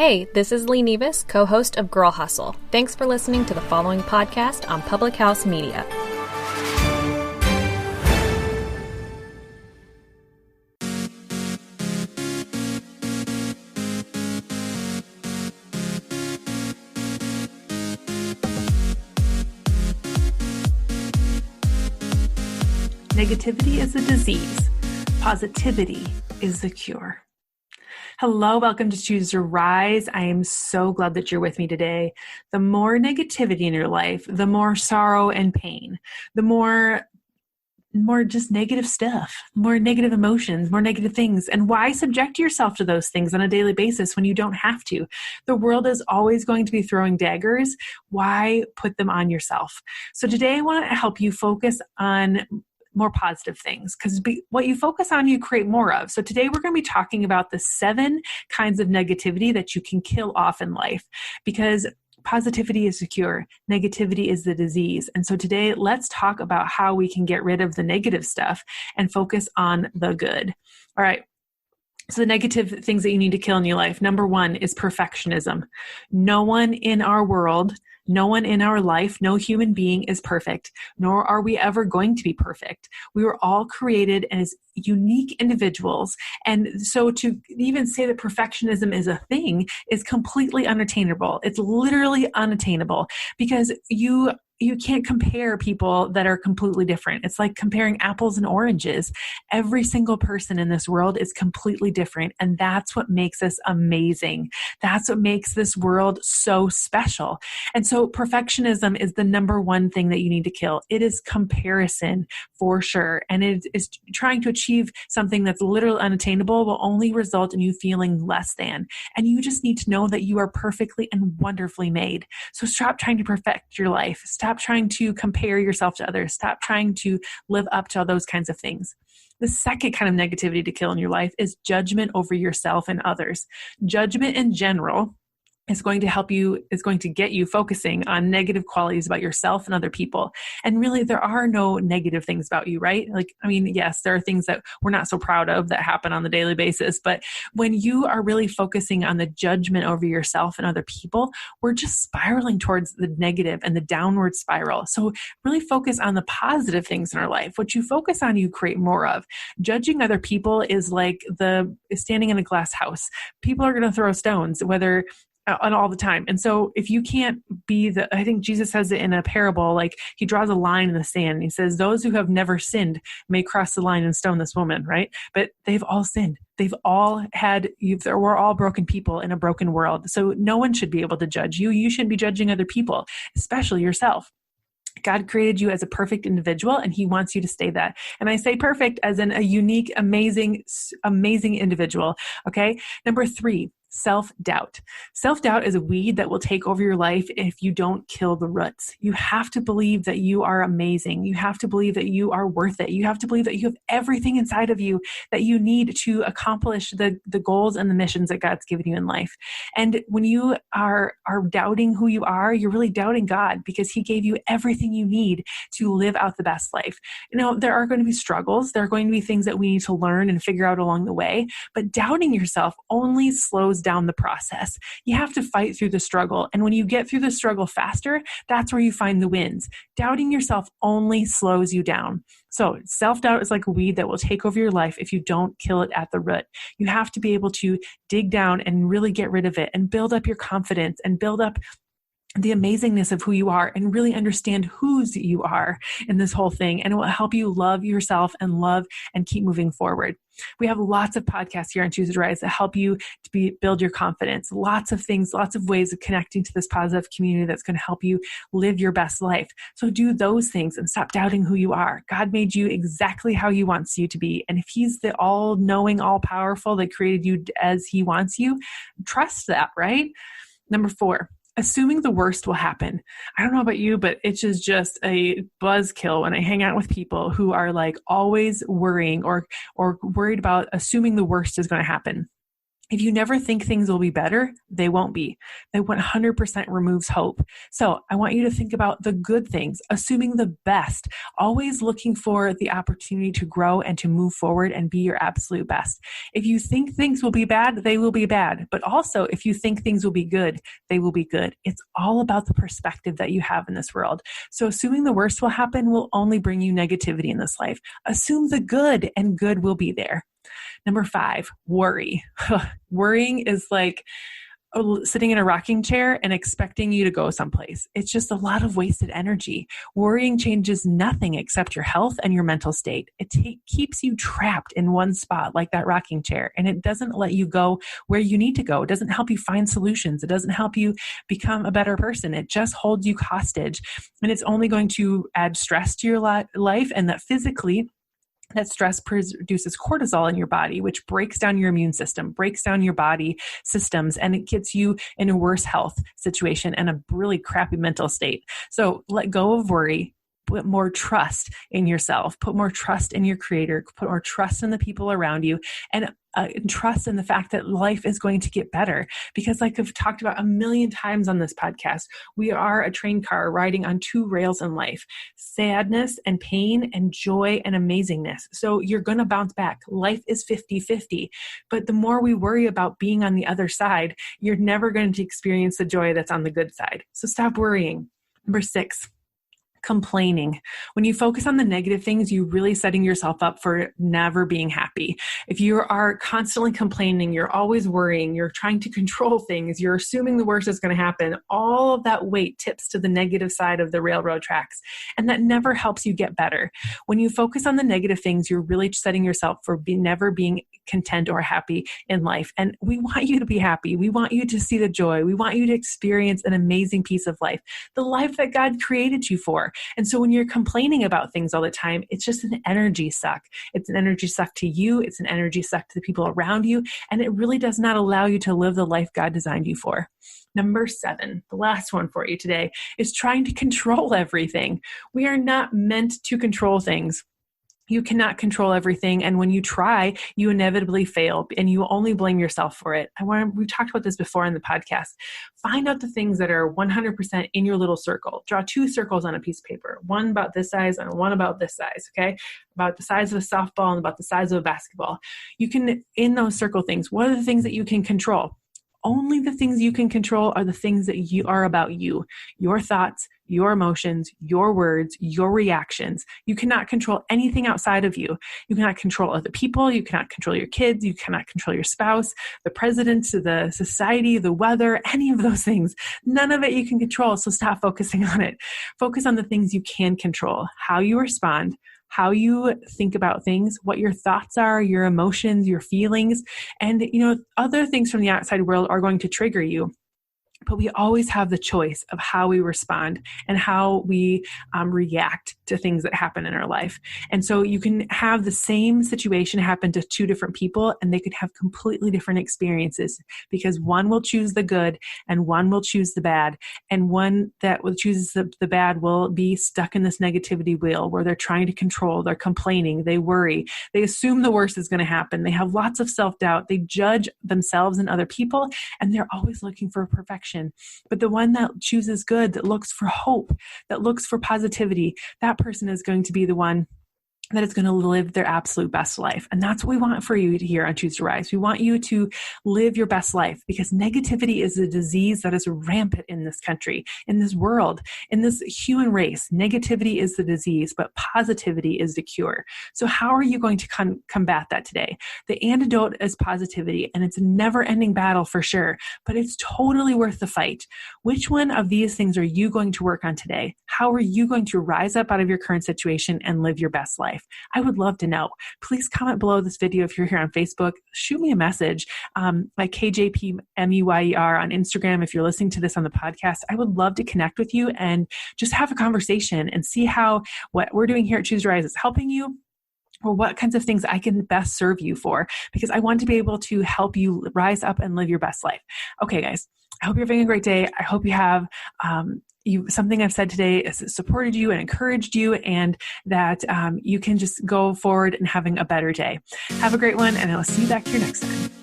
Hey, this is Lee Nevis, co-host of Girl Hustle. Thanks for listening to the following podcast on Public House Media. Negativity is a disease. Positivity is the cure. Hello, welcome to Choose to Rise. I am so glad that you're with me today. The more negativity in your life, the more sorrow and pain, the more just negative stuff, more negative emotions, more negative things. And why subject yourself to those things on a daily basis when you don't have to? The world is always going to be throwing daggers. Why put them on yourself? So today I want to help you focus on more positive things, because what you focus on, you create more of. So today we're going to be talking about the 7 kinds of negativity that you can kill off in life, because positivity is the cure. Negativity is the disease. And so today let's talk about how we can get rid of the negative stuff and focus on the good. All right. So the negative things that you need to kill in your life. Number 1 is perfectionism. No one in our world, no one in our life, no human being is perfect, nor are we ever going to be perfect. We were all created as unique individuals. And so to even say that perfectionism is a thing is completely unattainable. It's literally unattainable, because you can't compare people that are completely different. It's like comparing apples and oranges. Every single person in this world is completely different. And that's what makes us amazing. That's what makes this world so special. And so perfectionism is the number 1 thing that you need to kill. It is comparison for sure. And it is trying to achieve something that's literally unattainable will only result in you feeling less than. And you just need to know that you are perfectly and wonderfully made. So stop trying to perfect your life. Stop trying to compare yourself to others. Stop trying to live up to all those kinds of things. The second kind of negativity to kill in your life is judgment over yourself and others. Judgment in general is going to get you focusing on negative qualities about yourself and other people. And really, there are no negative things about you, right? Yes, there are things that we're not so proud of that happen on the daily basis. But when you are really focusing on the judgment over yourself and other people, we're just spiraling towards the negative and the downward spiral. So really focus on the positive things in our life. What you focus on, you create more of. Judging other people is like standing in a glass house. People are going to throw stones, and all the time. And so if you can't be I think Jesus says it in a parable, like he draws a line in the sand and he says, those who have never sinned may cross the line and stone this woman, right? But they've all sinned. We're all broken people in a broken world. So no one should be able to judge you. You shouldn't be judging other people, especially yourself. God created you as a perfect individual, and he wants you to stay that. And I say perfect as in a unique, amazing, amazing individual. Okay. Number 3, self-doubt. Self-doubt is a weed that will take over your life if you don't kill the roots. You have to believe that you are amazing. You have to believe that you are worth it. You have to believe that you have everything inside of you that you need to accomplish the goals and the missions that God's given you in life. And when you are doubting who you are, you're really doubting God, because he gave you everything you need to live out the best life. There are going to be struggles. There are going to be things that we need to learn and figure out along the way, but doubting yourself only slows down the process. You have to fight through the struggle. And when you get through the struggle faster, that's where you find the wins. Doubting yourself only slows you down. So self-doubt is like a weed that will take over your life if you don't kill it at the root. You have to be able to dig down and really get rid of it and build up your confidence and build up the amazingness of who you are and really understand whose you are in this whole thing. And it will help you love yourself and keep moving forward. We have lots of podcasts here on Choose to Rise that help you to build your confidence. Lots of things, lots of ways of connecting to this positive community that's going to help you live your best life. So do those things and stop doubting who you are. God made you exactly how he wants you to be. And if he's the all-knowing, all-powerful that created you as he wants you, trust that, right? Number 4. Assuming the worst will happen. I don't know about you, but it's just a buzzkill when I hang out with people who are like always worrying or worried about assuming the worst is going to happen. If you never think things will be better, they won't be. That 100% removes hope. So I want you to think about the good things, assuming the best, always looking for the opportunity to grow and to move forward and be your absolute best. If you think things will be bad, they will be bad. But also, if you think things will be good, they will be good. It's all about the perspective that you have in this world. So assuming the worst will happen will only bring you negativity in this life. Assume the good, and good will be there. Number 5, worry. Worrying is like sitting in a rocking chair and expecting you to go someplace. It's just a lot of wasted energy. Worrying changes nothing except your health and your mental state. It keeps you trapped in one spot like that rocking chair, and it doesn't let you go where you need to go. It doesn't help you find solutions. It doesn't help you become a better person. It just holds you hostage, and it's only going to add stress to your life, and that physically, that stress produces cortisol in your body, which breaks down your immune system, breaks down your body systems, and it gets you in a worse health situation and a really crappy mental state. So let go of worry. Put more trust in yourself, put more trust in your creator, put more trust in the people around you, and trust in the fact that life is going to get better. Because like I've talked about a million times on this podcast, we are a train car riding on 2 rails in life: sadness and pain and joy and amazingness. So you're going to bounce back. Life is 50-50. But the more we worry about being on the other side, you're never going to experience the joy that's on the good side. So stop worrying. Number 6. Complaining. When you focus on the negative things, you're really setting yourself up for never being happy. If you are constantly complaining, you're always worrying, you're trying to control things, you're assuming the worst is going to happen, all of that weight tips to the negative side of the railroad tracks. And that never helps you get better. When you focus on the negative things, you're really setting yourself for never being content or happy in life. And we want you to be happy. We want you to see the joy. We want you to experience an amazing piece of life, the life that God created you for. And so when you're complaining about things all the time, it's just an energy suck. It's an energy suck to you. It's an energy suck to the people around you. And it really does not allow you to live the life God designed you for. Number 7, the last one for you today, is trying to control everything. We are not meant to control things. You cannot control everything. And when you try, you inevitably fail and you only blame yourself for it. We've talked about this before in the podcast. Find out the things that are 100% in your little circle. Draw 2 circles on a piece of paper, one about this size and one about this size, okay? About the size of a softball and about the size of a basketball. You can, in those circle things, what are the things that you can control? Only the things you can control are the things that you are about you, your thoughts, your emotions, your words, your reactions. You cannot control anything outside of you. You cannot control other people. You cannot control your kids. You cannot control your spouse, the president, the society, the weather, any of those things. None of it you can control. So stop focusing on it. Focus on the things you can control, how you respond, how you think about things, what your thoughts are, your emotions, your feelings, and other things from the outside world are going to trigger you. But we always have the choice of how we respond and how we react to things that happen in our life. And so you can have the same situation happen to 2 different people, and they could have completely different experiences because one will choose the good and one will choose the bad. And one that chooses the bad will be stuck in this negativity wheel where they're trying to control, they're complaining, they worry, they assume the worst is going to happen. They have lots of self-doubt. They judge themselves and other people, and they're always looking for perfection. But the one that chooses good, that looks for hope, that looks for positivity, that person is going to be the one that is going to live their absolute best life. And that's what we want for you to hear on Choose to Rise. We want you to live your best life because negativity is a disease that is rampant in this country, in this world, in this human race. Negativity is the disease, but positivity is the cure. So how are you going to combat that today? The antidote is positivity, and it's a never-ending battle for sure, but it's totally worth the fight. Which one of these things are you going to work on today? How are you going to rise up out of your current situation and live your best life? I would love to know. Please comment below this video if you're here on Facebook. Shoot me a message like kjpmeyer on Instagram if you're listening to this on the podcast. I would love to connect with you and just have a conversation and see how what we're doing here at Choose to Rise is helping you, or what kinds of things I can best serve you for, because I want to be able to help you rise up and live your best life. Okay, guys, I hope you're having a great day. I hope you have something I've said today has supported you and encouraged you, and that you can just go forward and having a better day. Have a great one, and I'll see you back here next time.